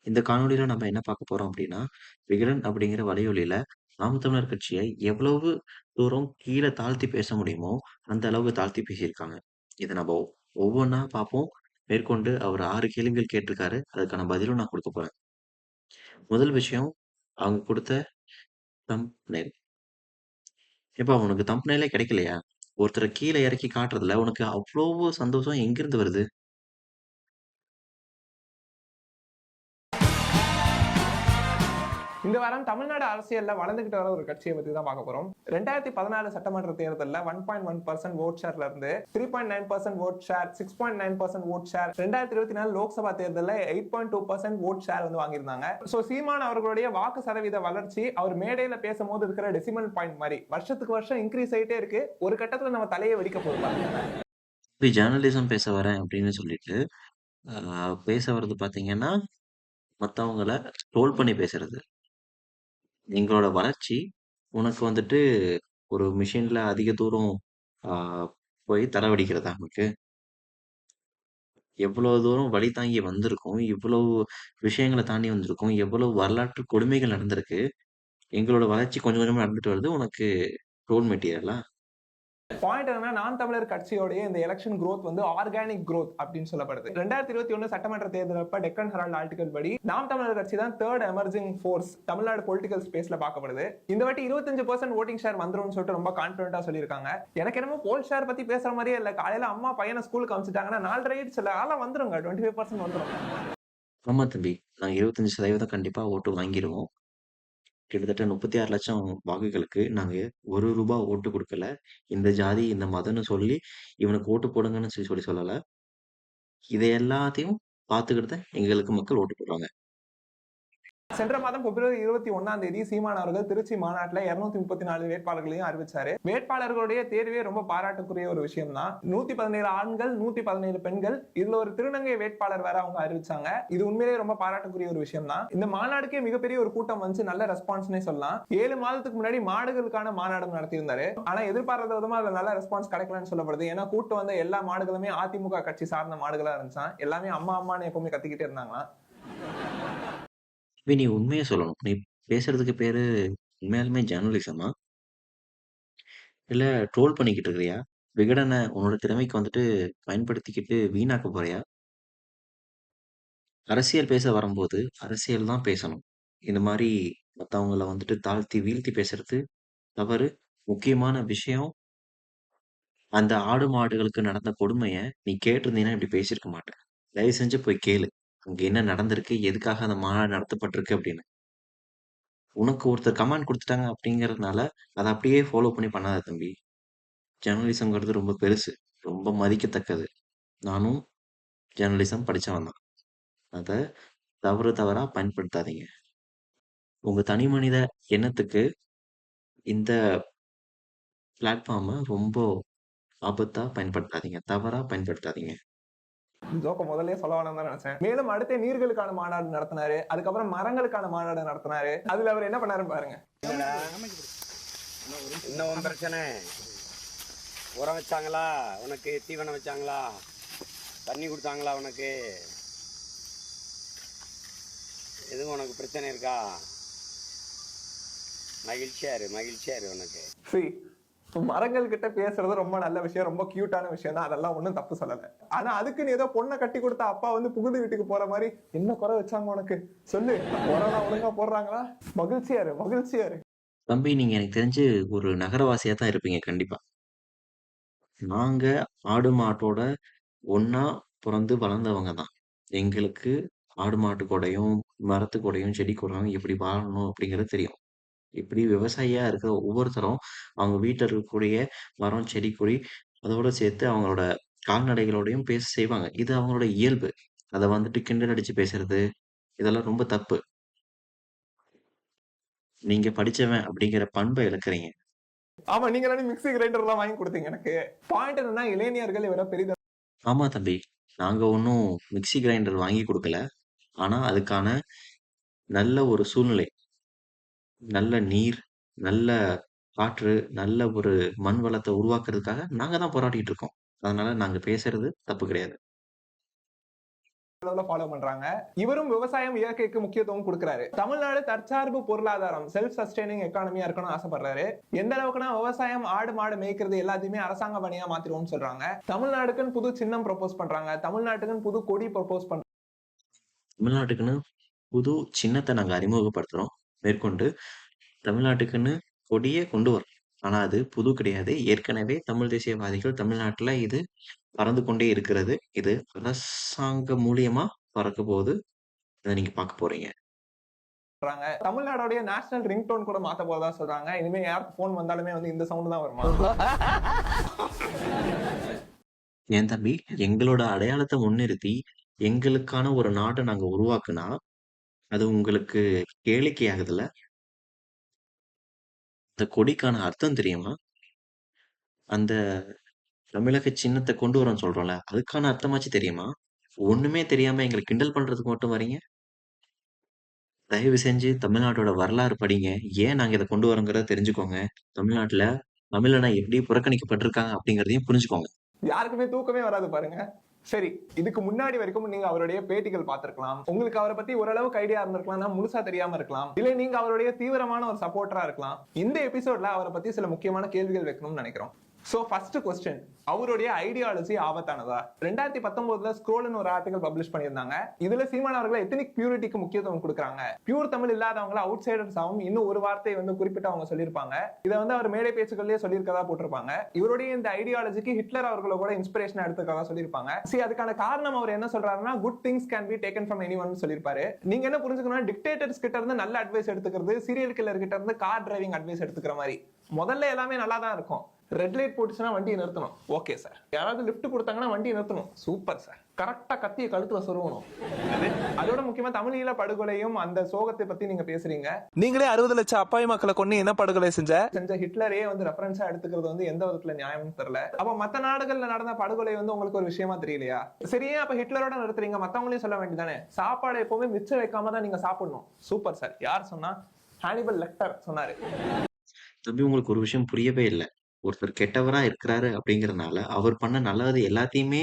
இந்த காணொளியில நம்ம என்ன பார்க்க போறோம் அப்படின்னா, விகடன் அப்படிங்கிற வலையொலியில நாம் தமிழர் கட்சியை எவ்வளவு தூரம் கீழ தாழ்த்தி பேச முடியுமோ, அந்த அளவுக்கு தாழ்த்தி பேசியிருக்காங்க. இத நம்ம ஒவ்வொன்னா பார்ப்போம். மேற்கொண்டு அவர் 6 கேள்விகள் கேட்டிருக்காரு. அதுக்கான பதிலும் நான் குடுக்கப் போறேன். முதல் விஷயம், அவங்க குடுத்த தம்ப்நெயில். "ஏப்பா உனக்கு தம்ப்நெயிலே கிடைக்கலையா? ஒருத்தர கீழ இறக்கி காட்டுறதுல உனக்கு அவ்வளவு சந்தோஷம் எங்கிருந்து வருது?" இந்த வாரம் தமிழ்நாடு அரசியல்ல வளர்ந்துகிட்டு வர ஒரு கட்சியை பத்தி தான் பார்க்க போறோம். 2014 சட்டமன்ற தேர்தலில் 1.1% ஓட் ஷேர்ல இருந்து 3.9% vote share, 6.9% vote share, 2024 Lok Sabha தேர்தலில் 8.2% ஓட் ஷேர் வந்து வாங்கியிருந்தாங்க. சோ சீமான் அவர்களுடைய வாக்கு சதவீத வளர்ச்சி அவர் மேடையில பேசும்போது இருக்கிற டெசிமல் பாயிண்ட் மாதிரி வருஷத்துக்கு வருஷம் இன்க்ரீஸ் ஆயிட்டே இருக்கு. ஒரு கட்டத்துல நம்ம தலையை வெடிக்க போறோம். இப்படி ஜர்னலிசம் பேச வரேன் அப்படின்னு சொல்லிட்டு, பேச வர்றது பார்த்தீங்கன்னா, மத்தவங்கள ட்ரோல் பண்ணி பேசுறது. எங்களோட வளர்ச்சி உனக்கு வந்துட்டு ஒரு மிஷின்ல அதிக தூரம் ஆ போய் தரவடிக்கிறதா உனக்கு? எவ்வளோ தூரம் வழி தாங்கி வந்திருக்கோம். இவ்வளவு விஷயங்கள தாண்டி வந்திருக்கோம். எவ்வளவு வரலாற்று கொடுமைகள் நடந்திருக்கு. எங்களோட வளர்ச்சி கொஞ்சம் கொஞ்சமா நடந்துட்டு வருது. உனக்கு ரோல் மெட்டீரியலா? பாயிண்ட் என்னன்னா நான் தமிழர் கட்சியோடைய இந்த எலெக்ஷன் growth வந்து ஆர்கானிக் growth அப்படின்னு சொல்லப்படுது. 2021 சட்டமன்ற தேர்தல் அப்ப டெக்கன் ஹெரால்ட் ஆர்டிகல் படி நாம் தமிழர் கட்சி தான் third emerging force Tamil Nadu political ஸ்பேஸ்ல பார்க்கப்படுது. இந்த வாட்டி 25% ஓட்டிங் ஷேர் வந்துரும்னு சொல்லிட்டு ரொம்ப கான்பிடண்டா சொல்லியிருக்காங்க. எனக்கு என்னமோ போல் ஷேர் பத்தி பேசுற மாதிரியே இல்ல. காலையில அம்மா பையனை ஸ்கூலுக்கு அனுப்பிச்சிட்டாங்கன்னா 4:30 ஆயிடுச்சுல, அதெல்லாம் வந்துருங்க, 25% வந்துரும். ஆமா தம்பி. நாங்க 25% கண்டிப்பா ஓட்டு வாங்கிருவோம். கிட்டத்தட்ட 36,00,000 வாக்குகளுக்கு நாங்க ரூ. 1 ஓட்டு குடுக்கல. இந்த ஜாதி, இந்த மதம்ன்னு சொல்லி இவனுக்கு ஓட்டு போடுங்கன்னு சொல்லி சொல்லல. இத எல்லாத்தையும் பார்த்துக்கிட்டு தான் எங்களுக்கு மக்கள் ஓட்டு போடுறாங்க. சென்ற மாதம் பிப்ரவரி 21 சீமான் அவர்கள் திருச்சி மாநாட்டில் 234 வேட்பாளர்களையும் அறிவிச்சாரு. வேட்பாளர்களுடைய தேர்வே ரொம்ப பாராட்டுக்குரிய ஒரு விஷயம் தான். 117 ஆண்கள், 117 பெண்கள், இதுல ஒரு திருநங்கை வேட்பாளர் வேற அவங்க அறிவிச்சாங்க. இது உண்மையிலேயே ரொம்ப பாராட்டுக்குரிய ஒரு விஷயம் தான். இந்த மாநாடுக்கே மிகப்பெரிய ஒரு கூட்டம் வந்து நல்ல ரெஸ்பான்ஸ்னே சொல்லலாம். 7 மாதத்துக்கு முன்னாடி மாடுகளுக்கான மாநாடு நடத்தியிருந்தாரு. ஆனா எதிர்பாராத விதமா அதுல நல்ல ரெஸ்பான்ஸ் கிடைக்கலன்னு சொல்லப்படுது. ஏன்னா கூட்டம் வந்த எல்லா மாடுகளுமே அதிமுக கட்சி சார்ந்த மாடுகளா இருந்துச்சான். எல்லாமே அம்மா அம்மான்னு எப்பவுமே கத்திக்கிட்டே இருந்தாங்களாம். நீ உண்மைய சொல்லணும். நீ பேசுறதுக்கு பேரு உண்மையாலுமே ஜர்னலிசமா? இல்ல ட்ரோல் பண்ணிக்கிட்டு இருக்கிறியா? விகடன உன்னோட திறமைக்கு வந்துட்டு பயன்படுத்திக்கிட்டு வீணாக்க போறியா? அரசியல் பேச வரும்போது, அரசியல் தான் பேசணும். இந்த மாரி மத்தவங்கள வந்துட்டு தாழ்த்தி, வீழ்த்தி பேசுறது தவறு. முக்கியமான விஷயம், அந்த ஆடு, மாடுகளுக்கு நடந்த கொடுமைய நீ கேட்டிருந்தீன்னா இப்படி பேசியிருக்க மாட்ட. தயவு செஞ்சு போய் கேளு. அங்க என்ன நடந்திருக்கு? எதுக்காக அந்த மாநாடு நடத்தப்பட்டிருக்கு அப்படின்னு. உனக்கு ஒருத்தர் கமாண்ட் குடுத்துட்டாங்க அப்படிங்கிறதுனால, அத அப்படியே ஃபாலோ பண்ணி பண்ணாத தம்பி. ஜர்னலிசம்ங்கிறது ரொம்ப பெருசு. ரொம்ப மதிக்கத்தக்கது. நானும் ஜர்னலிசம் படிச்சவன் தான். அத தவறா பயன்படுத்தாதீங்க. உங்க தனி மனித எண்ணத்துக்கு இந்த பிளாட்ஃபார்ம ரொம்ப ஆபத்தா பயன்படுத்தாதீங்க. தவறா பயன்படுத்தாதீங்க. ஜோக்க முதல்லயே சொல்ல வேணாம் தான் நினைச்சேன். மேலும் அடுத்து நீர்களுக்கான மாநாடு நடத்தினாரு. அதுக்கப்புறம் மரங்களுக்கான மாநாடு நடத்தினாரு. அதுல அவர் என்ன பண்ணாரு பாருங்க. என்ன உன் பிரச்சனை? உரம் வச்சாங்களா உனக்கு? தீவனம் வச்சாங்களா? தண்ணி கொடுத்தாங்களா உனக்கு? எதுவும் உனக்கு பிரச்சனை இருக்கா? மகிழ்ச்சியா இரு உனக்கு. மரங்கள் கிட்ட பேசுறது ரொம்ப நல்ல விஷயம், ரொம்ப கியூட்டான விஷயம் தான். அதெல்லாம் ஒண்ணும் தப்பு சொல்லல. ஆனா அதுக்குன்னு ஏதோ பொண்ணை கட்டி கொடுத்த அப்பா வந்து புகுந்து வீட்டுக்கு போற மாதிரி என்ன குறை வச்சாங்க உனக்கு? சொல்லு. உரம் ஒழுங்கா போடுறாங்களா? மகிழ்ச்சியா இரு. தம்பி, நீங்க எனக்கு தெரிஞ்சு ஒரு நகரவாசியா தான் இருப்பீங்க கண்டிப்பா. நாங்க ஆடு, மாட்டோட ஒண்ணா பொறந்து வளர்ந்தவங்க தான். எங்களுக்கு ஆடு, மாட்டு கூடயும், மரத்து கூடயும், செடி கூடயும் எப்படி வாழணும் அப்படிங்கிறது தெரியும். இப்படி விவசாயியா இருக்கிற ஒவ்வொருத்தரும் அவங்க வீட்ல இருக்கக்கூடிய மரம், செடி, கொடி அதோட சேர்த்து அவங்களோட கால்நடைகளோடையும் பேச செய்வாங்க. இது அவங்களோட இயல்பு. அத வந்துட்டு கிண்டல் அடிச்சு பேசுறது, இதெல்லாம் ரொம்ப தப்பு. நீங்க படிச்சவன் அப்படிங்கிற பண்ப இழக்கிறீங்க. ஆமா, நீங்க தானே மிக்ஸி கிரைண்டர் எல்லாம் வாங்கி கொடுத்தீங்க எனக்கு. பாயிண்ட் என்னன்னா இளைஞர்கள் இவரை பெரித ஆமா தம்பி. நாங்க ஒண்ணும் மிக்ஸி கிரைண்டர் வாங்கி குடுக்கல. ஆனா அதுக்கான நல்ல ஒரு சூழ்நிலை, நல்ல நீர், நல்ல காற்று, நல்ல ஒரு மண் வளத்த உருவாக்குறதுக்காக நாங்க தான் போராடிட்டு இருக்கோம். அதனால நாங்க பேசுறது தப்பு கிடையாது. ஃபாலோ பண்றாங்க. இவரும் விவசாயம் இயற்கைக்கு முக்கியத்துவம் கொடுக்கிறாரு. தமிழ்நாடு தற்சார்பு பொருளாதாரம் செல்ஃப் சஸ்டைனிங் எக்கானமியா இருக்கணும்னு ஆசைப்படுறாரு. எந்த அளவுக்குனா விவசாயம் ஆடு மாடு மேய்க்கிறது எல்லாத்தையுமே அரசாங்க பணியா மாத்திருவோம்னு சொல்றாங்க. தமிழ்நாடுக்குன்னு புது சின்னம் ப்ரொபோஸ் பண்றாங்க. தமிழ்நாட்டுக்குன்னு புது கொடி ப்ரொபோஸ் பண்றாங்க. தமிழ்நாட்டுக்குன்னு புது சின்னத்த நாங்க அறிமுகப்படுத்துறோம். மேற்கொண்டு தமிழ்நாட்டுக்குன்னு கொடிய கொண்டு வரோம். ஆனா அது புது கிடையாது. ஏற்கனவே தமிழ் தேசியவாதிகள் தமிழ்நாட்டுல இது பறந்து கொண்டே இருக்கிறது. இது அரசாங்கம் மூலியமா பறக்க போகுது. அத நீங்க பார்க்க போறீங்க. தமிழ்நாடோடைய நேஷனல் ரிங்டோன் கூட மாத்த போறதா சொல்றாங்க. இனிமே யாருக்கு போன் வந்தாலுமே வந்து இந்த சவுண்ட் தான் வருமா? ஏன் தம்பி, எங்களோட அடையாளத்த முன்னிறுத்தி, எங்களுக்கான ஒரு நாட நாங்க உருவாக்குனா, அது உங்களுக்கு கேளிக்கையாகுதுல்ல? அந்த கொடிக்கான அர்த்தம் தெரியுமா? அந்த தமிழக சின்னத்த கொண்டு வரோம்ன்னு சொல்றோம்ல, அதுக்கான அர்த்தமாச்சும் தெரியுமா? ஒண்ணுமே தெரியாம எங்கள கிண்டல் பண்றதுக்கு மட்டும் வர்றீங்க? தயவு செஞ்சு தமிழ்நாட்டோட வரலாறு படிங்க. ஏன் நாங்க இத கொண்டு வரோங்கிறத தெரிஞ்சுக்கோங்க. தமிழ்நாட்டுல தமிழன எப்படி புறக்கணிக்கப்பட்டிருக்காங்க அப்படிங்கிறதையும் புரிஞ்சுக்கோங்க. யாருக்குமே தூக்கமே வராது பாருங்க. சரி, இதுக்கு முன்னாடி வரைக்கும் நீங்க அவருடைய பேட்டிகள் பார்த்திருக்கலாம். உங்களுக்கு அவரை பத்தி ஓரளவுக்கு ஐடியா இருந்திருக்கலாம், முழுசா தெரியாம இருக்கலாம். இல்ல நீங்க அவருடைய தீவிரமான ஒரு சப்போர்ட்டரா இருக்கலாம். இந்த எபிசோட்ல அவரை பத்தி சில முக்கியமான கேள்விகள் வைக்கணும்னு நினைக்கிறோம். சோ ஃபர்ஸ்ட் क्वेश्चन, அவருடைய ஐடியாலஜி ஆபத்தானதா? 2019ல ஸ்க்ரோல்னு ஒரு ஆர்டிகல் பப்ளிஷ் பண்ணியிருந்தாங்க. இதுல சீமான் அவர்கள் எத்தனிக் பியூரிட்டிக்கு முக்கியத்துவம் கொடுக்குறாங்க. பியூர் தமிழ் இல்லாதவங்கள அவுட் சைடர்ஸ் ஆகும் இன்னும் ஒரு வார்த்தை வந்து குறிப்பிட்டு அவங்க சொல்லியிருப்பாங்க. இதை வந்து அவர் மேடை பேச்சுக்கள்லயே சொல்லியிருக்கதா போட்டிருப்பாங்க. இவருடைய இந்த ஐடியாலஜிக்கு ஹிட்லர் அவர்களை கூட இன்ஸ்பிரேஷன் எடுத்துக்கிறதா சொல்லியிருப்பாங்க. சரி, அதுக்கான காரணம் அவர் என்ன சொல்றாருன்னா, good things can be taken from anyone சொல்லியிருப்பாரு. நீங்க என்ன புரிஞ்சுக்கணும், டிக்டேட்டர்ஸ் கிட்ட இருந்து நல்ல அட்வைஸ் எடுத்துக்கிறது, சீரியல் கில்லர் கிட்ட இருந்து கார் டிரைவிங் அட்வைஸ் எடுத்துக்கிற மாதிரி. முதல்ல எல்லாமே நல்லா தான் இருக்கும். ரெட் லைட் போட்டுச்சுன்னா வண்டியை நிறுத்தணும். Okay sir. யாராவது லிஃப்ட் கொடுத்தாங்கன்னா வண்டியை நிறுத்தணும். Super sir. கரெக்டா கத்திய கழுத்துல சொருகணும். அதோட முக்கியமா தமிழீழ படுகொலையும் அந்த சோகத்தை பத்தி நீங்க பேசுறீங்க. நீங்களே 60 லட்சம் அப்பாவி மக்களை கொண்டு என்ன படுகொலை செஞ்ச ஹிட்லரே வந்து ரெஃபரன்ஸா எடுத்துக்கிறது வந்து எந்த விதத்துல நியாயம்னு தெரியல. அப்ப மத்த நாடுகள்ல நடந்த படுகொலை வந்து உங்களுக்கு ஒரு விஷயமா தெரியலையா? சரியே, அப்ப ஹிட்லரோட நிறுத்துறீங்க, மத்தவங்களையும் சொல்ல வேண்டியதானே. சாப்பாடு எப்பவுமே மிச்சம் வைக்காம தான் நீங்க சாப்பிடணும். Super sir. யார் சொன்னா? ஹானிபல் லெக்டர் சொன்னாரு. தம்பி, உங்களுக்கு ஒரு விஷயம் புரியவே இல்ல. ஒருத்தர் கெட்டவரா இருக்கிறாரு அப்படிங்கிறனால, அவர் பண்ண நல்லது எல்லாத்தையுமே,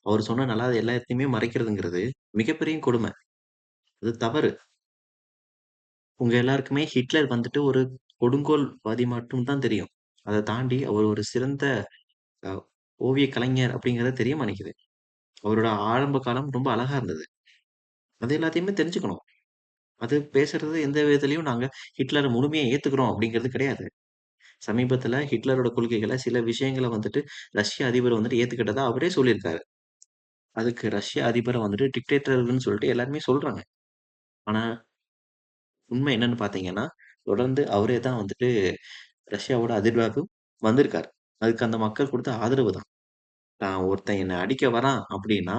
அவர் சொன்ன நல்லது எல்லாத்தையுமே மறைக்கிறதுங்கிறது மிகப்பெரிய கொடுமை. அது தவறு. உங்க எல்லாருக்குமே ஹிட்லர் வந்துட்டு ஒரு கொடுங்கோல்வாதி மட்டும் தான் தெரியும். அத தாண்டி அவர் ஒரு சிறந்த அ ஓவிய கலைஞர் அப்படிங்கிறது தெரிய மாட்டேங்குது. அவரோட ஆரம்ப காலம் ரொம்ப அழகா இருந்தது. அது எல்லாத்தையுமே தெரிஞ்சுக்கணும். அது பேசுறது எந்த விதத்திலயும் நாங்க ஹிட்லர முழுமையா ஏத்துக்கிறோம் அப்படிங்கிறது கிடையாது. சமீபத்துல ஹிட்லரோட கொள்கைகள சில விஷயங்கள வந்துட்டு ரஷ்ய அதிபர் வந்துட்டு ஏத்துக்கிட்டதா அவரே சொல்லியிருக்காரு. அதுக்கு ரஷ்ய அதிபர வந்துட்டு டிக்டேட்டர்ன்னு சொல்லிட்டு எல்லாருமே சொல்றாங்க. ஆனா, உண்மை என்னன்னு பார்த்தீங்கன்னா, தொடர்ந்து அவரே தான் வந்துட்டு ரஷ்யாவோட அதிபராகவும் வந்திருக்காரு. அதுக்கு அந்த மக்கள் குடுத்த ஆதரவு தான். ஒருத்தன் என்ன அடிக்க வரான் அப்படின்னா,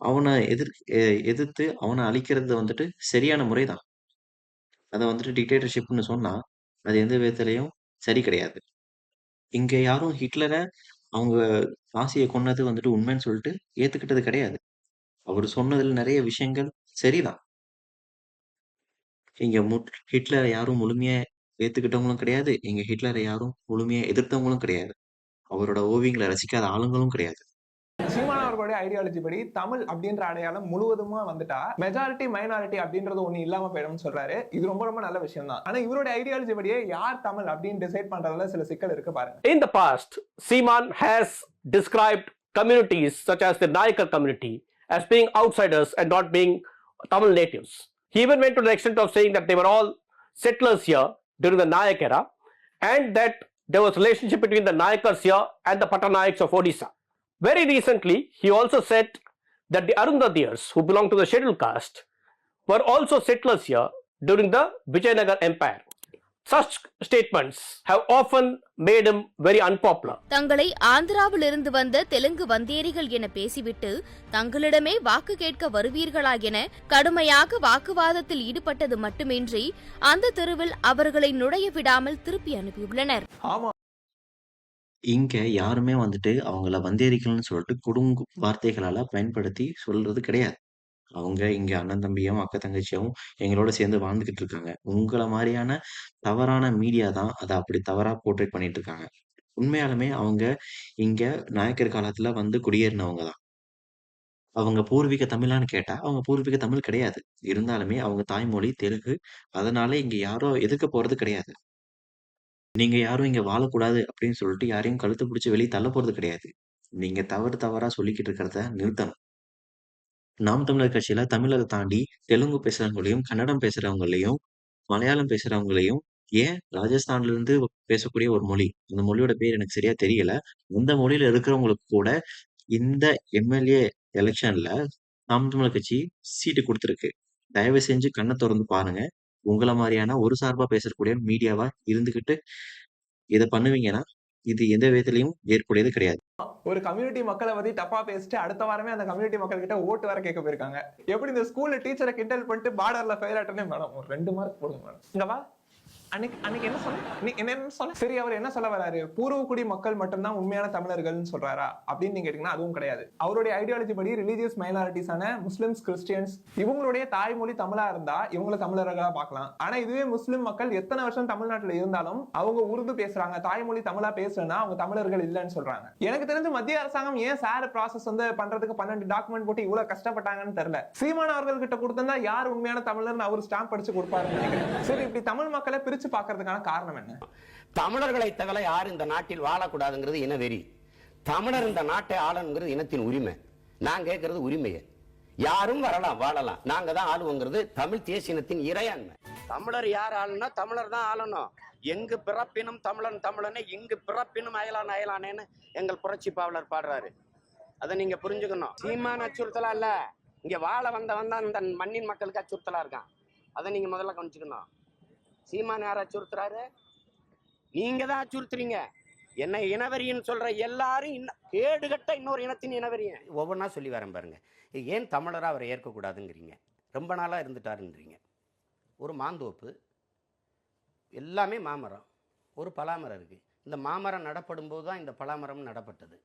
அவன எதிர்த்து அவன அழிக்கிறது வந்துட்டு சரியான முறை தான். அத வந்துட்டு டிக்டேட்டர்ஷிப்ன்னு சொன்னா, அது எந்த விதத்திலயும் சரி கிடையாது. இங்க யாரும் ஹிட்லர அவங்க நாசிய கொன்னது வந்துட்டு உண்மைன்னு சொல்லிட்டு ஏத்துக்கிட்டது கிடையாது. அவரு சொன்னதுல நெறைய விஷயங்கள் சரிதான். இங்க ஹிட்லர யாரும் முழுமையா ஏத்துக்கிட்டவங்களும் கிடையாது. இங்க ஹிட்லர யாரும் முழுமையா எதிர்த்தவங்களும் கிடையாது. அவரோட ஓவியங்கள ரசிக்காத ஆளுங்களும் கிடையாது. சீமான் அவர்களுடைய ஐடியாலஜி படி தமிழ் அப்படின்ற அடையாளம் முழுவதுமா வந்துட்டா மெஜாரிட்டி மைனாரிட்டி அப்படின்றது ஒண்ணு இல்லாம போயிடும் சொல்றாரு. இது ரொம்ப ரொம்ப நல்ல விஷயம் தான். ஆனா இவருடைய ஐடியாலஜி படியே யார் தமிழ் அப்படின்னு டிசைட் பண்றதுல சில சிக்கல் இருக்கு பாருங்க. In the past, Seeman has described communities such as the Nayakar community as being outsiders and not being Tamil natives. He even went to the extent of saying that they were all settlers here during the Nayak era and that there was relationship between the Nayakars here and the Patanayaks of Odisha. Very recently, he also said that the Arundhatiars, who belong to the scheduled caste, were also settlers here during the Vijayanagar Empire. Such statements have often made him very unpopular. தங்களை ஆந்திராவிலிருந்து வந்த தெலுங்கு வந்தேரிகள் என பேசிவிட்டு தங்களிடமே வாக்கு கேட்க வருவீர்களா என கடுமையாக வாக்குவாதத்தில் ஈடுபட்டது மட்டுமின்றி அந்த தெருவில் அவர்களை நுழைய விடாமல் திருப்பி அனுப்பியுள்ளனர். ஆமா, இங்க யாருமே வந்துட்டு அவங்கள வந்தேரிக்கணும்னு சொல்லிட்டு வார்த்தைகளால பயன்படுத்தி சொல்றது கிடையாது. அவங்க இங்க அண்ணன் தம்பியும், அக்கா தங்கச்சியாவும் எங்களோட சேர்ந்து வாழ்ந்துகிட்டு இருக்காங்க. உங்கள மாரியான தவறான மீடியா தான் அத அப்படி தவறா போர்ட்ரேட் பண்ணிட்டு இருக்காங்க. உண்மையாலுமே அவங்க இங்க நாயக்கர் காலத்துல வந்து குடியேறினவங்க தான். அவங்க பூர்வீக தமிழான்னு கேட்டா, அவங்க பூர்வீக தமிழ் கிடையாது. இருந்தாலுமே அவங்க தாய்மொழி தெலுங்கு. அதனால இங்க யாரும் எதிர்க்க போறது கிடையாது. நீங்க யாரும் இங்க வாழக்கூடாது அப்படின்னு சொல்லிட்டு யாரையும் கழுத்த பிடிச்சு வெளிய தள்ள போறது கிடையாது. நீங்க தவறா சொல்லிக்கிட்டு இருக்கிறத நிறுத்தணும். நாம் தமிழர் கட்சியில தமிழர தாண்டி தெலுங்கு பேசுறவங்களையும், கன்னடம் பேசுறவங்களையும், மலையாளம் பேசுறவங்களையும், ஏன் ராஜஸ்தான்ல இருந்து பேசக்கூடிய ஒரு மொழி. அந்த மொழியோட பேர் எனக்கு சரியா தெரியல. அந்த மொழியில இருக்கிறவங்களுக்கு கூட இந்த எம்.எல்.ஏ. எலக்ஷன்ல நாம் தமிழர் கட்சி சீட்டு குடுத்திருக்கு. தயவு செஞ்சு கண்ண தொறந்து பாருங்க. உங்கள மாரியான ஒரு சார்பா பேசக்கூடிய மீடியாவா இருந்துகிட்டு இத பண்ணுவீங்கன்னா, இது எந்த விதத்திலயும் ஏற்புடையது கிடையாது. ஒரு கம்யூனிட்டி மக்களை பத்தி தப்பா பேசிட்டு அடுத்த வாரமே அந்த கம்யூனிட்டி மக்கள் கிட்ட ஓட்டு வர கேட்க போயிருக்காங்க. எப்படி இந்த ஸ்கூல்ல டீச்சரை கிண்டல் பண்ணிட்டு பார்டர்ல ஃபெயில் ஆட்டனே மேடம் ஒரு 2 மார்க் போடுங்க மேடம். இங்க வா. அன்னைக்கு என்ன சொன்ன? நீ என்ன சொன்ன? சரி, அவர் என்ன சொல்ல வராரு? பூர்வக்குடி மக்கள் மட்டும்தான் உண்மையான தமிழர்கள்னு சொல்றாரா அப்படின்னு நீங்க கேட்டீங்கன்னா அதுவும் கிடையாது. அவருடைய ஐடியாலஜி படி ரிலீஜியஸ் மைனாரிட்டிஸான முஸ்லிம்ஸ், கிறிஸ்டியன்ஸ் இவங்களுடைய தாய்மொழி தமிழா இருந்தா இவங்களை தமிழர்களா பார்க்கலாம். ஆனா இதுவே முஸ்லிம் மக்கள் எத்தனை வருஷம் தமிழ்நாட்டுல இருந்தாலும் அவங்க உருது பேசுறாங்க, தாய்மொழி தமிழா பேசுறேன்னா அவங்க தமிழர்கள் இல்லைன்னு சொல்றாங்க. எனக்கு தெரிஞ்சு மத்திய அரசாங்கம் ஏன் சார் ப்ராசஸ் பண்றதுக்கு 12 டாக்குமெண்ட் போட்டு இவ்வளவு கஷ்டப்பட்டாங்கன்னு தெரியல. சீமான் அவர்கள் கிட்ட கொடுத்திருந்தா யார் உண்மையான தமிழர்னு அவர் ஸ்டாம்ப் அடிச்சு கொடுப்பாருன்னு நினைக்கிறேன். சரி, இப்படி தமிழ் மக்களை பிரிச்சு பார்க்கிறதுக்கான காரணம் என்ன? தமிழர்களை தவிர யார் இந்த நாட்டில் வாழக்கூடாதுங்கிறது இனவெறி. தமிழர் இந்த நாட்டை ஆளணுங்கிறது இனத்தின் உரிமை. நான் கேட்கறது உரிமையை. யாரும் வரலாம், வாழலாம், நாங்க தான் ஆளுவோங்கிறது தமிழ் தேசியத்தின் இறையாண்மை. தமிழர் யார் ஆளுனா தமிழர் தான் ஆளணும். எங்கு பிறப்பினும் தமிழன் தமிழனே, இங்கு பிறப்பினும் அயலான் அயலானேன்னு எங்கள் புரட்சி பாவலர் பாடுறாரு. அதை நீங்க புரிஞ்சுக்கணும். சீமான அச்சுறுத்தலா இல்ல, இங்க வாழ வந்தவன் தான் இந்த மண்ணின் மக்களுக்கு அச்சுறுத்தலா இருக்கான். அதை நீங்க முதல்ல கவனிச்சுக்கணும். சீமான் யார் அச்சுறுத்துறாரு? நீங்க தான் அச்சுறுத்துறீங்க. என்ன இனவெறின்னு சொல்ற எல்லாரும் கேடுகட்ட இன்னொரு இனத்தின் இனவெறியன் ஒவ்வொன்றா சொல்லி வரேன் பாருங்க. ஏன் தமிழரா அவரை ஏற்கக்கூடாதுங்கிறீங்க? ரொம்ப நாளா இருந்துட்டாருன்றீங்க. ஒரு மாந்தோப்பு, எல்லாமே மாமரம், ஒரு பலாமரம் இருக்கு. இந்த மாமரம் நடப்படும் போது தான் இந்த பலாமரம் நடப்பட்டது.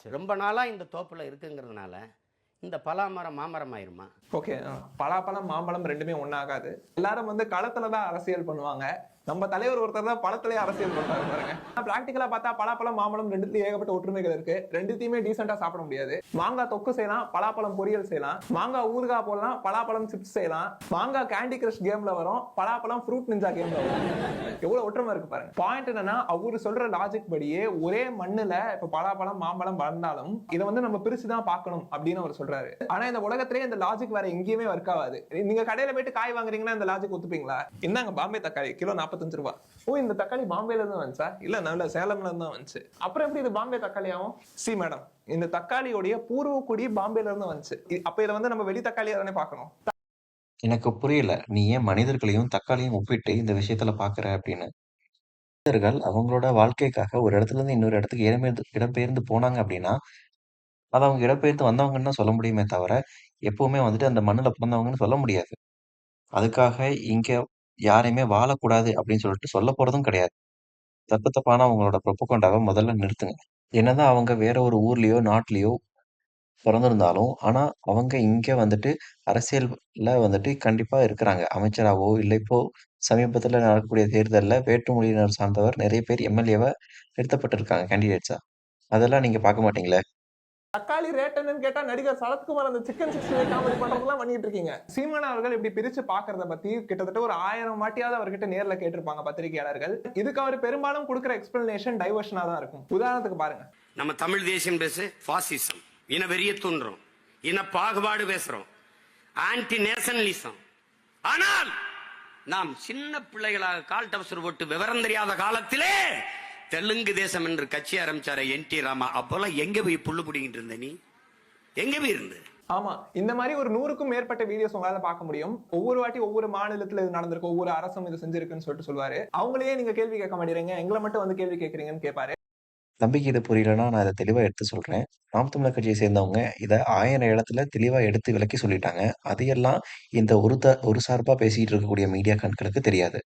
ரொம்ப நாளா இந்த தோப்புல இருக்குங்கிறதுனால இந்த பலாமரம் மாமரம் ஆயிருமா? ஓகே, பலாப்பழம் மாம்பழம் ரெண்டுமே ஒண்ணாகாது. எல்லாரும் களத்துலதான் அரசியல் பண்ணுவாங்க. நம்ம தலைவர் ஒருத்தர் தான் பழத்திலே அரசியல் பண்றாரு பாருங்க. பிராக்டிகலா பார்த்தா பலாப்பழம் மாம்பழம் ரெண்டுலயும் ஏகப்பட்ட ஒற்றுமைகள் இருக்கு. ரெண்டுத்தையுமே டீசெண்டா சாப்பிட முடியாது. மாங்காய் தொக்கு செய்யலாம், பலாப்பழம் பொரியல் செய்யலாம், மாங்காய் ஊறுகாய் போடலாம், பலாப்பழம் சிப்ஸ் செய்யலாம், மாங்காய் கேண்டி கிரஷ் கேம்ல வரும், பலாப்பழம் ஃப்ரூட் நிஞ்சா கேம்ல வரும். எவ்வளவு ஒற்றுமை இருக்கு பாருங்க. பாயிண்ட் என்னன்னா, அவரு சொல்ற லாஜிக் படியே ஒரே மண்ணுல இப்ப பலாப்பழம் மாம்பழம் வளர்ந்தாலும் இதை நம்ம பிரிச்சுதான் பார்க்கணும் அப்படின்னு அவர் சொல்றாரு. ஆனா இந்த உலகத்திலேயே இந்த லாஜிக் வேற எங்கேயுமே ஒர்க் ஆகாது. நீங்க கடையில போயிட்டு காய் வாங்குறீங்கன்னா இந்த லாஜிக் ஒத்துப்பீங்களா? இந்தாங்க பாம்பே தக்காளி கிலோ 45 ரூபாய். ஓ, இந்த தக்காளி பாம்பேல இருந்து வந்துச்சா? இல்ல, நல்ல சேலம்ல இருந்து வந்துச்சு. அப்புறம் எப்படி இது பாம்பே தக்காளி ஆகும்? சி மேடம், இந்த தக்காளியோடைய பூர்வக்குடி பாம்பேல இருந்து வந்துச்சு. அப்ப இதை நம்ம வெளி தக்காளியா தானே பார்க்கணும். எனக்கு புரியல. நீ ஏன் மனிதர்களையும் தக்காளியும் ஒப்பிட்டு இந்த விஷயத்துல பார்க்குற அப்படின்னு. மனிதர்கள் அவங்களோட வாழ்க்கைக்காக ஒரு இடத்துல இருந்து இன்னொரு இடத்துக்கு இடம்பெயர்ந்து போனாங்க அப்படின்னா, அது அவங்க இடம்பெயர்ந்து வந்தவங்கன்னு தான் சொல்ல முடியுமே தவிர, எப்பவுமே அந்த மண்ணுல பிறந்தவங்கன்னு சொல்ல முடியாது. அதுக்காக இங்க யாரையுமே வாழக்கூடாது அப்படின்னு சொல்லிட்டு சொல்லப் போறதும் கிடையாது. தப்பான அவங்களோட ப்ரொபகண்டாவ முதல்ல நிறுத்துங்க. என்னதான் அவங்க வேற ஒரு ஊர்லயோ, நாட்டிலயோ பொறந்திருந்தாலும், ஆனா அவங்க இங்க அரசியல்ல கண்டிப்பா இருக்கிறாங்க. அமைச்சராவோ, இல்ல இப்போ சமீபத்துல நடக்கக்கூடிய தேர்தல்ல வேற்று மொழியினர் சார்ந்தவர் நெறைய பேர் எம்.எல்.ஏ.வா நிறுத்தப்பட்டிருக்காங்க கேண்டிடேட்ஸா. அதெல்லாம் நீங்க பார்க்க மாட்டீங்களே! தக்காளி ரேட் என்னன்னு கேட்டா நடிகர் சரத்குமார் அந்த சிக்கன் 65 காமெடி பண்றதெல்லாம் பண்ணிட்டு இருக்கீங்க. சீமான் அவர்கள் இப்படி பிரிச்சு பாக்குறத பத்தி கிட்டத்தட்ட ஒரு 1000 வாட்டியாவது அவர்கிட்ட நேர்ல கேட்டிருப்பாங்க பத்திரிகையாளர்கள். இதுக்கு அவர் பெரும்பாலும் கொடுக்கிற எக்ஸ்பிளனேஷன் டைவர்ஷனா தான் இருக்கும். உதாரணத்துக்கு பாருங்க, நம்ம தமிழ் தேசியம் பேசு பாசிசம், இன வெறிய தூண்டுறோம், இன பாகுபாடு பேசுறோம், ஆன்டி நேஷனலிசம். ஆனால் நாம் சின்ன பிள்ளைகளாக கால் டவசர் போட்டு விவரம் தெரியாத காலத்திலே தெலுங்கு தேசம் என்று கட்சி ஆரம்பிச்சார என்.டி. ராமா. அப்பெல்லாம் எங்க போய் புல்லு பிடிங்கிட்டு இருந்த? நீ எங்க போய் இருந்த? ஆமா, இந்த மாதிரி ஒரு 100க்கும் மேற்பட்ட வீடியோஸ் உங்களால பார்க்க முடியும். ஒவ்வொரு வாட்டி ஒவ்வொரு மாநிலத்துல இது நடந்திருக்கு, ஒவ்வொரு அரசும் இது செஞ்சிருக்குன்னு சொல்லிட்டு சொல்லுவாரு. அவங்களையே நீங்க கேள்வி கேட்க மாட்டீங்க, எங்களை மட்டும் கேள்வி கேட்கறீங்கன்னு கேட்பாரு. தம்பிக்கு இது புரியலன்னா நான் இத தெளிவா எடுத்து சொல்றேன். நாம் தமிழர் கட்சியை சேர்ந்தவங்க இத 1000 இடத்துல தெளிவா எடுத்து விளக்கி சொல்லிட்டாங்க. அதையெல்லாம் இந்த ஒரு சார்பா பேசிட்டு இருக்கக்கூடிய மீடியா கண்களுக்கு தெரியாது.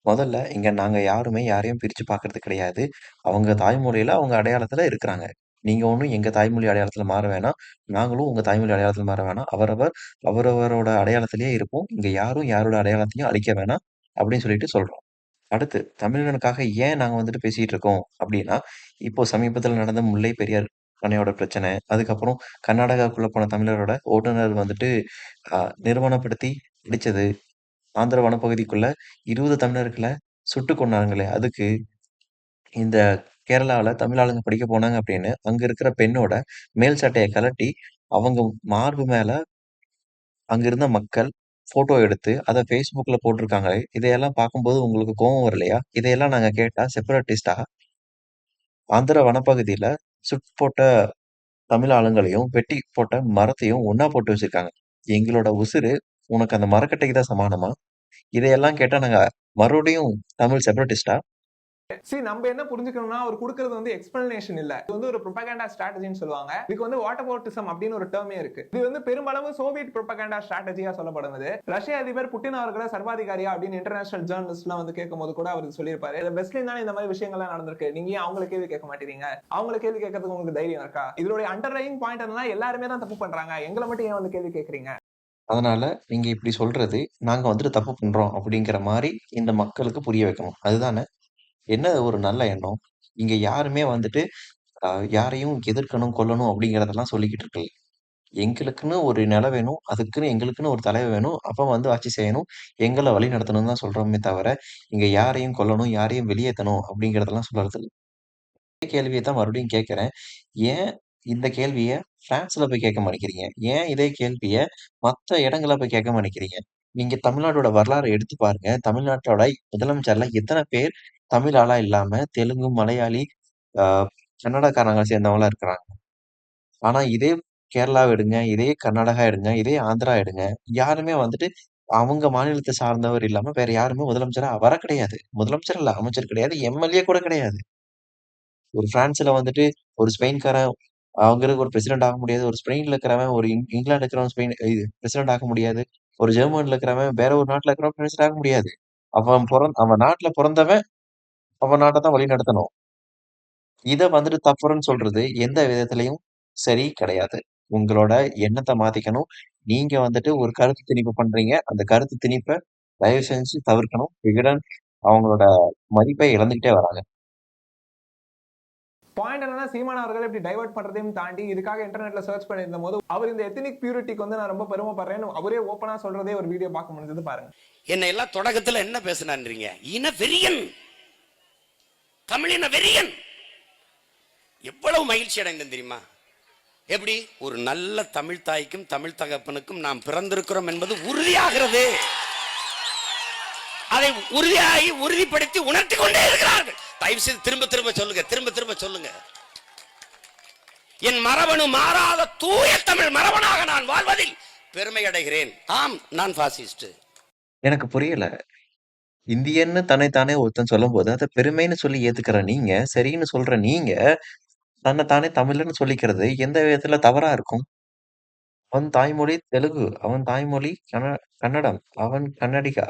முதல்ல இங்க நாங்க யாருமே யாரையும் பிரிச்சு பார்க்கறது கிடையாது. அவங்க தாய்மொழியில அவங்க அடையாளத்துல இருக்கிறாங்க. நீங்க ஒண்ணும் எங்க தாய்மொழி அடையாளத்துல மாற வேணாம். நாங்களும் உங்க தாய்மொழி அடையாளத்துல மாற வேணாம். அவரவரோட அடையாளத்திலேயே இருப்போம். இங்க யாரும் யாரோட அடையாளத்தையும் அழிக்க வேணாம் அப்படின்னு சொல்லிட்டு சொல்றோம். அடுத்து தமிழனுக்காக ஏன் நாங்க பேசிட்டு இருக்கோம் அப்படின்னா, இப்போ சமீபத்துல நடந்த முல்லை பெரியார் அணையோட பிரச்சனை. அதுக்கப்புறம் கர்நாடகாக்குள்ள போன தமிழரோட ஓட்டுநர் வந்துட்டு அ நிறுவனப்படுத்தி பிடிச்சது. ஆந்திர வனப்பகுதிக்குள்ள 20 தமிழர்கள சுட்டுக் கொன்னாங்களே அதுக்கு. இந்த கேரளாவுல தமிழ் ஆளுங்க படிக்க போனாங்க அப்படின்னு, அங்க இருக்கிற பெண்ணோட மேல் சட்டைய கழட்டி, அவங்க மார்பு மேல அங்க இருந்த மக்கள் ஃபோட்டோ எடுத்து, அத Facebookல போட்டிருக்காங்களே! இதையெல்லாம் பார்க்கும்போது உங்களுக்கு கோவம் வரலையா? இதையெல்லாம் நாங்க கேட்டா செப்பரேட்டிஸ்ட்டா? ஆந்திர வனப்பகுதியில போட்ட தமிழ் ஆளுங்களையும், வெட்டி போட்ட மரத்தையும் ஒண்ணா போட்டு வச்சிருக்காங்க. எங்களோட உசுரு உனக்கு அந்த மரக்கட்டைக்கு தான் சமானமா? இதையெல்லாம் கேட்டா நாங்க மறுபடியும் தமிழ் செப்பரேட்டிஸ்ட்டா? நம்ம என்ன புரிஞ்சுக்கணும்னா அவர் கொடுக்கறது வந்து எக்ஸ்பிளனேஷன் இல்ல, இது வந்து ஒரு ப்ரொபகண்டா ஸ்ட்ராட்டஜின்னு சொல்லுவாங்க. இதுக்கு வந்து வாட்டபோட்டிசம் அப்படின்னு ஒரு டேர்மே இருக்கு. இது வந்து பெரும்பாலும் சோவியட் ப்ரொபகண்டா ஸ்ட்ராட்டஜியா சொல்லப்படுது. ரஷ்ய அதிபர் புட்டின் அவர்களை சர்வாதிகாரியா அப்படின்னு இன்டர்நேஷனல் ஜேர்னலிஸ்ட்லாம் வந்து கேட்கும்போது கூட அவர் சொல்லியிருப்பாரு, வெஸ்ட்லின் தானே இந்த மாதிரி விஷயங்கள்லாம் நடந்திருக்கு, நீங்க ஏன் அவங்களை கேள்வி கேட்க மாட்டீங்க, அவங்களை கேள்வி கேட்கறதுக்கு உங்களுக்கு தைரியம் இருக்கா? இதோட அண்டர்லைங் பாயிண்ட் என்னன்னா எல்லாருமே தான் தப்பு பண்றாங்க, எங்களை மட்டும் ஏன் வந்து கேள்வி கேட்கறீங்க? அதனால நீங்க இப்படி சொல்றது, நாங்க வந்துட்டு தப்பு பண்றோம் அப்படிங்கிற மாரி இந்த மக்களுக்கு புரிய வைக்கணும். அதுதானே? என்ன ஒரு நல்ல எண்ணம். இங்க யாருமே வந்துட்டு அ யாரையும் எதிர்க்கணும், கொல்லணும் அப்படிங்கிறதெல்லாம் சொல்லிக்கிட்டு இருக்கல. எங்களுக்குன்னு ஒரு நிலம் வேணும். அதுக்குன்னு எங்களுக்குன்னு ஒரு தலைவர் வேணும். அப்ப வந்து ஆட்சி செய்யணும். எங்கள வழிநடத்தணும்னு தான் சொல்றோமே தவிர, இங்க யாரையும் கொல்லணும், யாரையும் வெளியேத்தணும் அப்படிங்கிறதெல்லாம் சொல்றது இல்ல. இதே கேள்விய தான் மறுபடியும் கேட்கிறேன். ஏன் இந்த கேள்விய பிரான்ஸ்ல போய் கேட்க மாட்டேங்கிறீங்க? ஏன் இதே கேள்விய மத்த இடங்கள்ல போய் கேட்க மாட்டேங்கிறீங்க? நீங்க தமிழ்நாட்டோட வரலாற எடுத்து பாருங்க. தமிழ்நாட்டோட முதலமைச்சர்ல எத்தன பேர் தமிழ் ஆளா இல்லாம தெலுங்கு, மலையாளி, ஆ கன்னடக்காரங்கள சேர்ந்தவங்களா இருக்கிறாங்க. ஆனா இதே கேரளாவ எடுங்க, இதே கர்நாடகா எடுங்க, இதே ஆந்திரா எடுங்க. யாருமே வந்துட்டு அவங்க மாநிலத்த சார்ந்தவர் இல்லாம வேற யாருமே முதலமைச்சரா வர கிடையாது. முதலமைச்சர் இல்ல, அமைச்சர் கிடையாது, எம்.எல்.ஏ கூட கிடையாது. ஒரு பிரான்ஸ்ல வந்துட்டு ஒரு ஸ்பெயின்காரன் அங்க இருக்க ஒரு பிரசிடென்ட் ஆக முடியாது. ஒரு ஸ்பெயின்ல இருக்கிறவன் ஒரு இங்கிலாந்துல இருக்கிறவன் பிரசிடென்ட் ஆக முடியாது. ஒரு ஜெர்மன்ல இருக்கிறவன் வேற ஒரு நாட்டுல இருக்கிறவன் பிரசிடென்ட் ஆக முடியாது. அவன் நாட்டுல பொறந்தவன் அவன் நாட்ட தான் வழிநடத்தணும். இத வந்துட்டு தப்புன்னு சொல்றது எந்த விதத்திலயும் சரி கிடையாது. உங்களோட எண்ணத்த மாத்திக்கணும். நீங்க வந்துட்டு ஒரு கருத்து திணிப்பு பண்றீங்க. அந்த கருத்து திணிப்ப தயவு செஞ்சு தவிர்க்கணும். விகடன் அவங்களோட மதிப்பை இழந்துகிட்டே வராங்க. பாயிண்ட் என்னன்னா சீமான் அவர்கள் இப்படி டைவர்ட் பண்றதையும் தாண்டி இதுக்காக இன்டர்நெட்ல சர்ச் பண்ணியிருந்த போது அவர் இந்த எத்தனிக் பியூரிட்டிக்கு வந்து நான் ரொம்ப பெருமைப்படுறேன்னு அவரே ஓப்பனா சொல்றதே ஒரு வீடியோ பார்க்க முடிஞ்சது பாருங்க. என்ன எல்லாம் தொடக்கத்துல என்ன பேசினான்றீங்க? இன வெறியன், தமிழின வெறியன். எவ்வளவு மகிழ்ச்சி அடைந்தேன் தெரியுமா? எப்படி ஒரு நல்ல தமிழ் தாய்க்கும் தமிழ் தகப்பனுக்கும் நாம் பிறந்திருக்கிறோம் என்பது உறுதியாகிறது. அதை உறுதிப்படுத்தி உணர்த்தி கொண்டே இருக்கிறார்கள். தயவு செய்து திரும்ப திரும்ப சொல்லுங்க, திரும்ப திரும்ப சொல்லுங்க. என் மரபணு மாறாத தூய தமிழ் மரபனாக நான் வாழ்வதில் பெருமை அடைகிறேன். ஆம், நான் பாசிஸ்ட். எனக்கு புரியல. இந்தியன்னு தன்னைத்தானே ஒருத்தன் சொல்லும்போது, அத பெருமைன்னு சொல்லி ஏத்துக்கிற நீங்க, சரின்னு சொல்ற நீங்க, தன்னைத்தானே தமிழன்னு சொல்லிக்கிறது எந்த விதத்துல தவறா இருக்கும்? அவன் தாய்மொழி தெலுங்கு, அவன் தாய்மொழி கன்னடம், அவன் கன்னடிகா,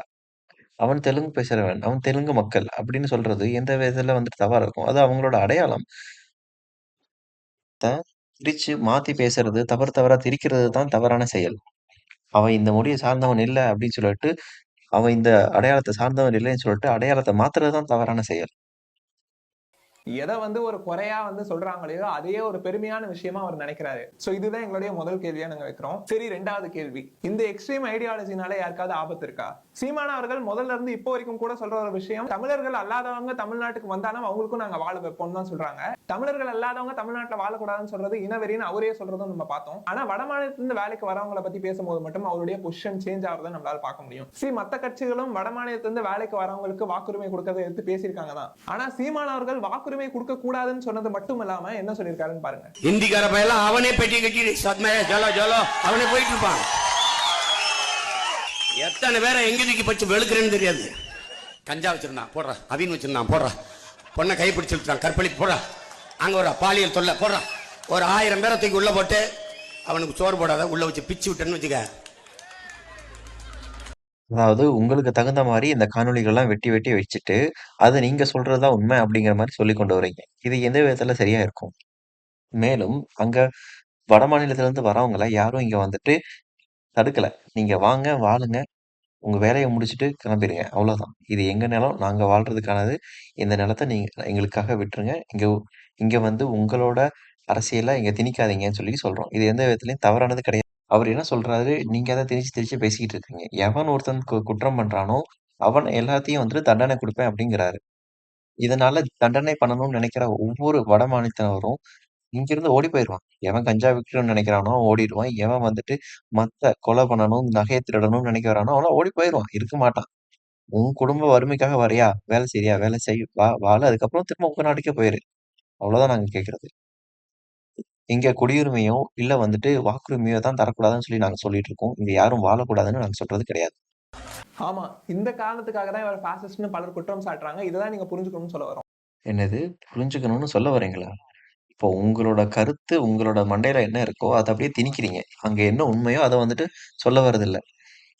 அவன் தெலுங்கு பேசுறவன், அவன் தெலுங்கு மக்கள் அப்படின்னு சொல்றது எந்த விதத்துல வந்துட்டு தவறா இருக்கும்? அது அவங்களோட அடையாளம். பிரிச்சு மாத்தி பேசுறது, தவறா திரிக்கிறது தான் தவறான செயல். அவன் இந்த மொழிய சார்ந்தவன் இல்ல அப்படின்னு சொல்லிட்டு, அவன் இந்த அடையாளத்த சார்ந்தவன் இல்லைன்னு சொல்லிட்டு, அடையாளத்த மாத்துறது தான் தவறான செயல். எதை வந்து ஒரு குறையா வந்து சொல்றாங்களோ அதையே ஒரு பெருமையான விஷயமா அவர் நினைக்கிறாரு. சோ இதுதான் எங்களுடைய முதல் கேள்வியா நாங்க வைக்கிறோம். சரி, ரெண்டாவது கேள்வி, இந்த எக்ஸ்ட்ரீம் ஐடியாலஜினால யாருக்காவது ஆபத்து இருக்கா? சீமான் அவர்கள் முதல்ல இருந்து இப்போ வரைக்கும் கூட சொல்ற ஒரு விஷயம், தமிழர்கள் அல்லாதவங்க தமிழ்நாட்டுக்கு வந்தாலும் அவங்களுக்கும் நாங்க வாழ வைப்போம் தான் சொல்றாங்க. தமிழர்கள் அல்லாதவங்க தமிழ்நாட்டுல வாழக்கூடாதுன்னு சொல்றது இனவெறின்னு அவரே சொல்றதும் நம்ம பார்த்தோம். ஆனா வட மாநிலத்திலிருந்து வேலைக்கு வரவங்களை பத்தி பேசும்போது மட்டும் அவருடைய பொசிஷன் சேஞ்ச் ஆகிறத நம்மளால பார்க்க முடியும். மத்த கட்சிகளும் வட மாநிலத்திலிருந்து வேலைக்கு வரவங்களுக்கு வாக்குரிமை கொடுக்கறதை எடுத்து பேசியிருக்காங்க தான். ஆனா சீமான் அவர்கள் வாக்குரிமை கொடுக்க கூடாதுன்னு சொன்னது மட்டும் இல்லாம என்ன சொல்லிருக்காருன்னு பாருங்க. இந்திக்கார பையெல்லாம் அவனே பெட்டி கட்டி சத்மய ஜலோ ஜலோ அவனே போயிட்டு இருப்பான். எத்தனை பேரை எங்க தூக்கி பச்சு வெளுக்கிறேன்னு தெரியாது. கஞ்சா வச்சிருந்தான் போடுறா, அவின் வச்சிருந்தான் போடுறா, பொண்ணை கைப்பிடிச்சிருக்கான் கற்பழிப்பு போடுறா, அங்க ஒரு பாலியல் தொல்லை போடுறா, ஒரு 1000 பேரை தூக்கி உள்ள போட்டு அவனுக்கு சோறு போடாத உள்ள வச்சு பிச்சு விட்டேன்னு வச்சுக்க. அதாவது உங்களுக்கு தகுந்த மாரி இந்த காணொளிகள்லாம் வெட்டி வெட்டி வச்சுட்டு, அது நீங்க சொல்றது தான் உண்மை அப்படிங்கிற மாரி சொல்லிக் கொண்டு வரீங்க. இது எந்த விதத்துல சரியா இருக்கும்? மேலும் அங்க வட மாநிலத்திலிருந்து வரவங்கள யாரும் இங்க வந்துட்டு தடுக்கல. நீங்க வாங்க, வாழுங்க, உங்க வேலைய முடிச்சுட்டு கிளம்பிருங்க. அவ்வளோதான். இது எங்க நிலம். நாங்க வாழ்றதுக்கானது. இந்த நிலத்த நீங்க எங்களுக்காக விட்டுருங்க. இங்க இங்க வந்து உங்களோட அரசியல இங்க திணிக்காதீங்கன்னு சொல்லி சொல்றோம். இது எந்த விதத்திலயும் தவறானது கிடையாது. அவரு என்ன சொல்றாரு, நீங்க அத திணிச்சு திணிச்சு பேசிக்கிட்டு இருக்கீங்க. எவன் ஒருத்தன் குற்றம் பண்றானோ, அவன் எல்லாத்தையும் வந்துட்டு தண்டனை குடுப்பேன் அப்படிங்கிறாரு. இதனால தண்டனை பண்ணணும்னு நினைக்கிற ஒவ்வொரு வடமாநிலத்தினரும் இங்கிருந்து ஓடி போயிருவான். எவன் கஞ்சா விக்கணும்னு நினைக்கிறானோ அவன் ஓடிருவான். எவன் வந்துட்டு கொலை பண்ணணும், நகைய திருடணும்னு நினைக்கிறானோ அவன்லாம் ஓடி போயிருவான். இருக்க மாட்டான். உன் குடும்ப வறுமைக்காக வரியா? வேலை செய்றியா? வேலை செய். வாழு. அதுக்கப்புறம் திரும்ப உங்க நாட்டுக்கே போயிரு. அவ்வளவுதான் நாங்க கேட்கிறது. இங்க குடியுரிமையோ, இல்ல வந்துட்டு வாக்குரிமையோ தான் தரக்கூடாதுன்னு சொல்லி நாங்க சொல்லிட்டு இருக்கோம். இங்க யாரும் வாழக்கூடாதுன்னு நாங்க சொல்றது கிடையாது. ஆமா, இந்த காரணத்துக்காக தான் இவர் பாசிஸ்ட்னு பலர் குற்றம் சாட்டுறாங்க. இததான் நீங்க புரிஞ்சுக்கணும்னு சொல்ல வரோம். என்னது? புரிஞ்சுக்கணும்னு சொல்ல வரீங்களா? இப்போ உங்களோட கருத்து, உங்களோட மண்டையில என்ன இருக்கோ, அத அப்படியே திணிக்கிறீங்க. அங்க என்ன உண்மையோ அத வந்துட்டு சொல்ல வரதில்ல.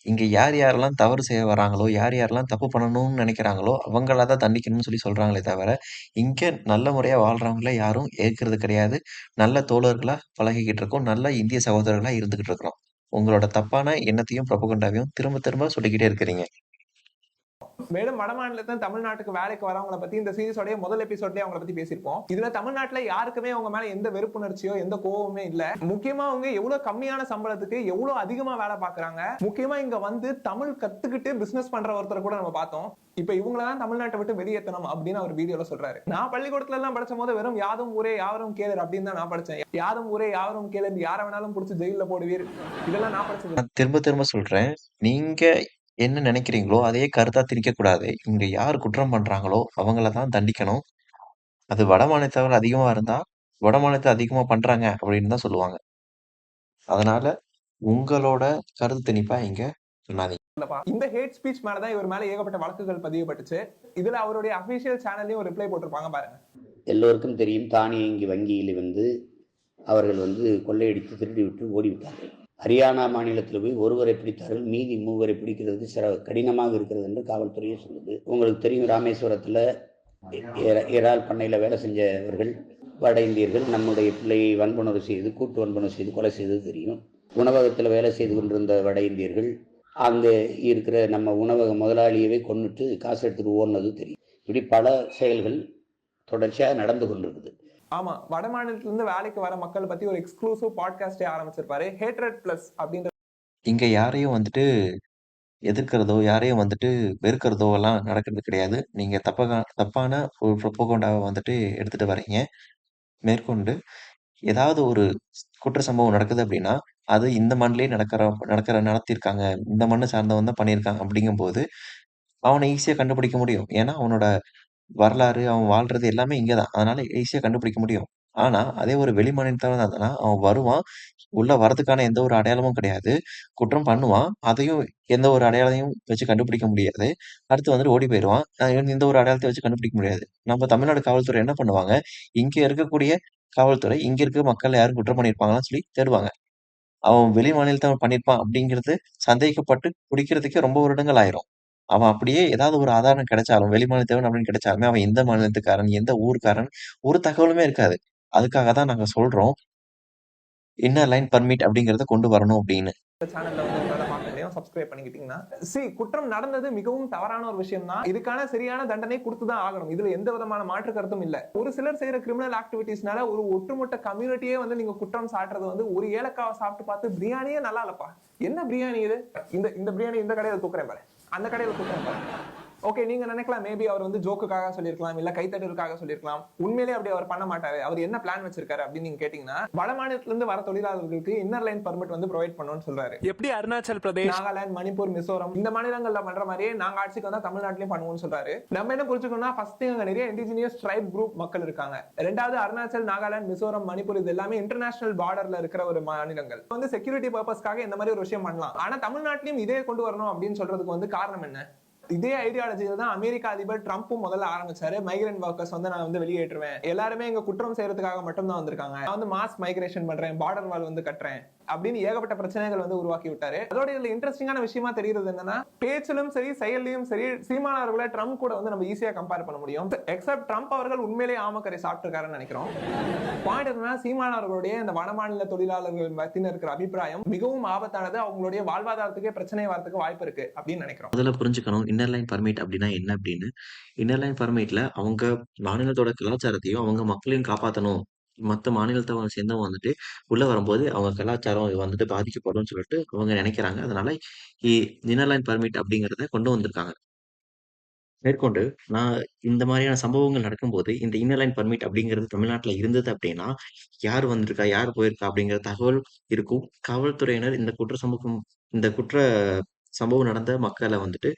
இங்க யார் யாரெல்லாம் தவறு செய்ய வராங்களோ, யார் யாரெல்லாம் தப்பு பண்ணணும்னு நினைக்கிறாங்களோ, அவங்கள தான் தண்டிக்கணும்னு சொல்லி சொல்றாங்களே தவிர, இங்க நல்ல முறையா வாழ்றவங்கள யாரும் ஏற்கிறது கிடையாது. நல்ல தோழர்களா பழகிக்கிட்டு இருக்கோம். நல்ல இந்திய சகோதரர்களா இருந்துகிட்டு இருக்கிறோம். உங்களோட தப்பான எண்ணத்தையும், ப்ரொபகண்டாவையும் திரும்ப திரும்ப சொல்லிக்கிட்டே இருக்கிறீங்க. மேலும் வட மாநிலத்துல தமிழ்நாட்டுக்கு வேலைக்கு வரவங்களை பத்தி இந்த சீரிஸோட முதல் எபிசோட்லயே அவங்களை பத்தி பேசியிருப்போம். இதுல தமிழ்நாட்டுல யாருக்குமே அவங்க மேல எந்த வெறுப்புணர்ச்சியோ எந்த கோவமே இல்ல. முக்கியமா அவங்க எவ்வளவு கம்மியான சம்பளத்துக்கு எவ்வளவு அதிகமா வேலை பாக்குறாங்க. முக்கியமா இங்க வந்து தமிழ் கத்துக்கிட்டு பிசினஸ் பண்ற ஒருத்தரை கூட நம்ம பார்த்தோம். இப்ப இவங்களதான் தமிழ்நாட்டை விட்டு வெளியேற்றணும் அப்படின்னு அவர் வீடியோல சொல்றாரு. நான் பள்ளிக்கூடத்துல எல்லாம் படிச்ச போது வெறும் யாதும் ஊரே யாவரும் கேளர் அப்படின்னு தான் நான் படிச்சேன். யாதும் ஊரே யாவரும் கேளர், யார வேணாலும் புடிச்சு ஜெயில போடுவீர், இதெல்லாம் நான் படிச்சது. நான் திரும்ப திரும்ப சொல்றேன். நீங்க என்ன நினைக்கிறீங்களோ, அதையே கருத்தா திணிக்கக்கூடாது. இங்க யார் குற்றம் பண்றாங்களோ, அவங்கள தான் தண்டிக்கணும். அது வடமாநிலத்தவர் அதிகமா இருந்தா, வடமாநிலத்துல அதிகமா பண்றாங்க அப்படின்னு தான் சொல்லுவாங்க. அதனால உங்களோட கருத்து திணிப்பா இங்க சொல்லாதீங்க. இந்த ஹேட் ஸ்பீச் மேலதான் இவர் மேல ஏகப்பட்ட வழக்குகள் பதியப்பட்டுச்சு. இதுல அவருடைய அபிஷியல் சேனல்லையும் ஒரு ரிப்ளை போட்டிருப்பாங்க பாருங்க. எல்லோருக்கும் தெரியும், தானியங்கி வங்கியில் அவர்கள் கொள்ளையடித்து திருடிவிட்டு ஓடிவிட்டார்கள். ஹரியானா மாநிலத்தில் போய் ஒருவரை பிடித்தார்கள், மீதி 3 பிடிக்கிறது கடினமாக இருக்கிறது என்று காவல்துறையே சொல்லுது. உங்களுக்கு தெரியும், ராமேஸ்வரத்தில் இறால் பண்ணையில் வேலை செஞ்சவர்கள் வட இந்தியர்கள் நம்முடைய பிள்ளையை வன்புணர்வு செய்து, கூட்டு வன்புணர்வு செய்து கொலை செய்தது தெரியும். உணவகத்தில் வேலை செய்து கொண்டிருந்த வட இந்தியர்கள் அங்கே இருக்கிற நம்ம உணவக முதலாளியவே கொன்னுட்டு காசு எடுத்துட்டு ஓடுனது தெரியும். இப்படி பல செயல்கள் தொடர்ச்சியாக நடந்து கொண்டிருக்குது. ஆமா, வட மாநிலத்துல இருந்து வேலைக்கு வர மக்கள் பத்தி ஒரு எக்ஸ்க்ளூசிவ் பாட்காஸ்டே ஆரம்பிச்சிருப்பாரு, ஹேட்ரட் பிளஸ் அப்படின்ற. இங்க யாரையும் வந்துட்டு எதிர்க்கிறதோ, யாரையும் வந்துட்டு வெறுக்கிறதோ எல்லாம் நடக்கிறது கிடையாது. நீங்க தப்பான ஒரு ப்ரொபகண்டாவ வந்துட்டு எடுத்துட்டு வர்றீங்க. மேற்கொண்டு ஏதாவது ஒரு குற்ற சம்பவம் நடக்குது அப்படின்னா, அது இந்த மண்ணிலேயே நடத்தியிருக்காங்க. இந்த மண்ண சார்ந்தவன் தான் பண்ணியிருக்கான் அப்படிங்கும்போது, அவன ஈஸியா கண்டுபிடிக்க முடியும். ஏன்னா, அவனோட வரலாறு, அவன் வாழ்றது எல்லாமே இங்க தான். அதனால ஈஸியா கண்டுபிடிக்க முடியும். ஆனா, அதே ஒரு வெளி மாநிலத்தவனா இருந்தான்னா, அவன் வருவான். உள்ள வரதுக்கான எந்த ஒரு அடையாளமும் கிடையாது. குற்றம் பண்ணுவான். அதையும் எந்த ஒரு அடையாளத்தையும் வச்சு கண்டுபிடிக்க முடியாது. அடுத்து வந்துட்டு ஓடி போயிருவான். எந்த ஒரு அடையாளத்தையும் வச்சு கண்டுபிடிக்க முடியாது. நம்ம தமிழ்நாடு காவல்துறை என்ன பண்ணுவாங்க, இங்க இருக்கக்கூடிய காவல்துறை, இங்க இருக்க மக்கள் யாரும் குற்றம் பண்ணியிருப்பாங்களான்னு சொல்லி தேடுவாங்க. அவன் வெளி மாநிலத்தவன் பண்ணியிருப்பான் அப்படிங்கிறது சந்தேகிக்கப்பட்டு பிடிக்கிறதுக்கே ரொம்ப வருடங்கள் ஆயிரும். அவன் அப்படியே ஏதாவது ஒரு ஆதாரம் கிடைச்சாலும், வெளிமாநிலத்தவன் அப்படின்னு கிடைச்சாலுமே, அவன் எந்த மாநிலத்துக்காரன், எந்த ஊர்க்காரன், ஒரு தகவலுமே இருக்காது. அதுக்காக தான் நாங்க சொல்றோம், இன்னர் லைன் பர்மிட் அப்படிங்கிறத கொண்டு வரணும் அப்படின்னு. சேனல்ல சப்ஸ்கிரைப் பண்ணிக்கிட்டீங்கன்னா, குற்றம் நடந்தது மிகவும் தவறான ஒரு விஷயம் தான். இதுக்கான சரியான தண்டனை கொடுத்துதான் ஆகணும். இதுல எந்த விதமான மாற்று கருத்தும் இல்ல. ஒரு சிலர் செய்யற கிரிமினல் ஆக்டிவிட்டிஸ்னால ஒரு ஒட்டுமொத்த கம்யூனிட்டியே நீங்க குற்றம் சாட்டுறது ஒரு ஏலக்காவை சாப்பிட்டு பார்த்து பிரியாணியே நல்லா இல்லப்பா, என்ன பிரியாணி இது, இந்த பிரியாணி இந்த கடையில தூக்குறேன் பாரு, அந்த கடையில தூக்குறேன் பாரு. ஓகே, நீங்க நினைக்கலாம் மேபி அவர் ஜோக்குக்காக சொல்லிருக்கலாம், இல்ல கைத்தட்டலுக்காக சொல்லிருக்கலாம். உண்மையிலே அப்படி அவர் பண்ண மாட்டாரு. அவர் என்ன பிளான் வச்சிருக்காரு அப்படின்னு நீங்க கேட்டீங்கன்னா, வட மாநிலத்துல இருந்து வர தொழிலாளர்களுக்கு இன்னர் லைன் பர்மிட் ப்ரொவைட் பண்ணணும்னு சொல்றாரு. எப்படி அருணாச்சல் பிரதேஷ், நாகாலாந்து, மணிப்பூர், மிசோரம் இந்த மாநிலங்கள்ல பண்ற மாதிரியே நாங்க ஆட்சிக்கு வந்தா தமிழ்நாட்டிலயும் பண்ணுவோம்னு சொல்றாரு. நம்ம என்ன புரிஞ்சுக்கணும்னா, ஃபர்ஸ்ட் அங்க நிறைய இண்டிஜினியஸ் ட்ரைப் குரூப் மக்கள் இருக்காங்க. ரெண்டாவது, அருணாச்சல், நாகாலாந்து, மிசோரம், மணிப்பூர் இது எல்லாமே இன்டர்நேஷனல் பார்டர்ல இருக்கிற ஒரு மாநிலங்கள். செக்யூரிட்டி பர்பஸ்க்காக இந்த மாதிரி ஒரு விஷயம் பண்ணலாம். ஆனா தமிழ்நாட்டிலும் இதே கொண்டு வரணும் அப்படின்னு சொல்றதுக்கு காரணம் என்ன? இதே ஐடியாலஜியில தான் அமெரிக்க அதிபர் ட்ரம்ப்பும் முதல்ல ஆரம்பிச்சாரு. மைக்ரேண்ட் ஒர்க்கர்ஸ் நான் வெளியேற்றுவேன், எல்லாருமே இங்க குற்றம் செய்யறதுக்காக மட்டும் தான் வந்திருக்காங்க, நான் மாஸ் மைக்ரேஷன் பண்றேன், பார்டர் வால் கட்டுறேன் அப்படின்னு ஏகப்பட்ட பிரச்சனைகள் உருவாக்கி விட்டாரு. அதோட இதுல இன்ட்ரெஸ்டிங்கான விஷயமா தெரியுது என்னன்னா, பேச்சிலும் சரி செயல்லையும் சரி சீமான் அவர்களை ட்ரம்ப் கூட நம்ம ஈஸியா கம்பேர் பண்ண முடியும். எக்ஸப்ட் ட்ரம்ப் அவர்கள் உண்மையிலேயே ஆமக்கரை சாப்பிட்டிருக்காருன்னு நினைக்கிறோம். பாயிண்ட் என்னன்னா, சீமான் அவர்களுடைய இந்த வடமாநில தொழிலாளர்கள் மத்தியில் இருக்கிற அபிப்பிராயம் மிகவும் ஆபத்தானது. அவங்களுடைய வாழ்வாதாரத்துக்கே பிரச்சனை வரதுக்கு வாய்ப்பு இருக்கு அப்படின்னு நினைக்கிறோம். முதல்ல புரிஞ்சுக்கணும் இன்னர் லைன் பர்மிட் அப்படின்னா என்ன அப்படின்னு. இன்னர் லைன் பர்மிட்ல அவங்க மாநிலத்தோட கலாச்சாரத்தையும் அவங்க மக்களையும் காப்பாற்றணும் மத்த மாநிலத்தவங்க சேர்ந்தவங்க வந்துட்டு உள்ள வரும்போது அவங்க கலாச்சாரம் வந்துட்டு பாதிக்கப்படும்னு சொல்லிட்டு அவங்க நினைக்கிறாங்க. அதனால இ இன்னர் லைன் பெர்மிட் அப்படிங்கிறத கொண்டு வந்திருக்காங்க. மேற்கொண்டு நான் இந்த மாதிரியான சம்பவங்கள் நடக்கும்போது, இந்த இன்னர் லைன் பெர்மிட் அப்படிங்கிறது தமிழ்நாட்டுல இருந்தது அப்படின்னா, யார் வந்திருக்கா? யார் போயிருக்கா? அப்படிங்கிற தகவல் இருக்கும். காவல்துறையினர் இந்த குற்ற சம்பவம் நடந்த மக்கள வந்துட்டு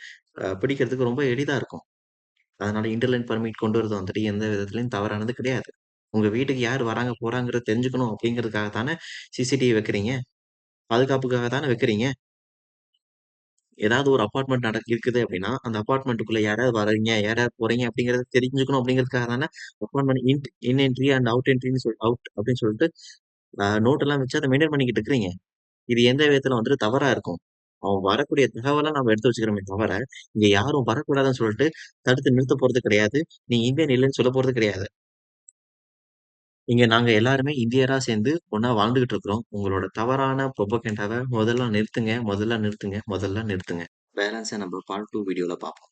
பிடிக்கிறதுக்கு ரொம்ப எளிதா இருக்கும். அதனால இன்டர்லைன் பெர்மிட் கொண்டு வரது வந்துட்டு எந்த விதத்திலயும் தவறானது கிடையாது. உங்க வீட்டுக்கு யார் வராங்க, போறாங்கிறத தெரிஞ்சுக்கணும் அப்படிங்கிறதுக்காக தானே சிசிடிவி வைக்கிறீங்க. பாதுகாப்புக்காக தானே வைக்கிறீங்க. ஏதாவது ஒரு அபார்ட்மெண்ட் இருக்குது அப்படின்னா, அந்த அபார்ட்மெண்ட்டுக்குள்ள யாராவது வர்றீங்க, யாராவது போறீங்க அப்படிங்கிறத தெரிஞ்சுக்கணும் அப்படிங்கிறதுக்காக தானே apartment in entry and out என்ட்ரின்னு அவுட் அப்படின்னு சொல்லிட்டு நோட் எல்லாம் வச்சு அத மெயின்டெயின் பண்ணிக்கிட்டு இருக்கிறீங்க. இது எந்த விதத்துல வந்துட்டு தவறா இருக்கும்? அவன் வரக்கூடிய தகவல நம்ம எடுத்து வச்சுக்கிறோமே தவிர, இங்க யாரும் வரக்கூடாதுன்னு சொல்லிட்டு தடுத்து நிறுத்த போறது கிடையாது. நீ இந்தியன் இல்லன்னு சொல்லப் போறது கிடையாது. இங்க நாங்க எல்லாருமே இந்தியரா சேர்ந்து ஒண்ணா வாழ்ந்துகிட்டு இருக்கிறோம். உங்களோட தவறான புரொபகண்டாவ முதல்ல நிறுத்துங்க, முதல்ல நிறுத்துங்க, முதல்ல நிறுத்துங்க. பேலன்ஸ நம்ம பார்ட் 2 வீடியோல பார்ப்போம்.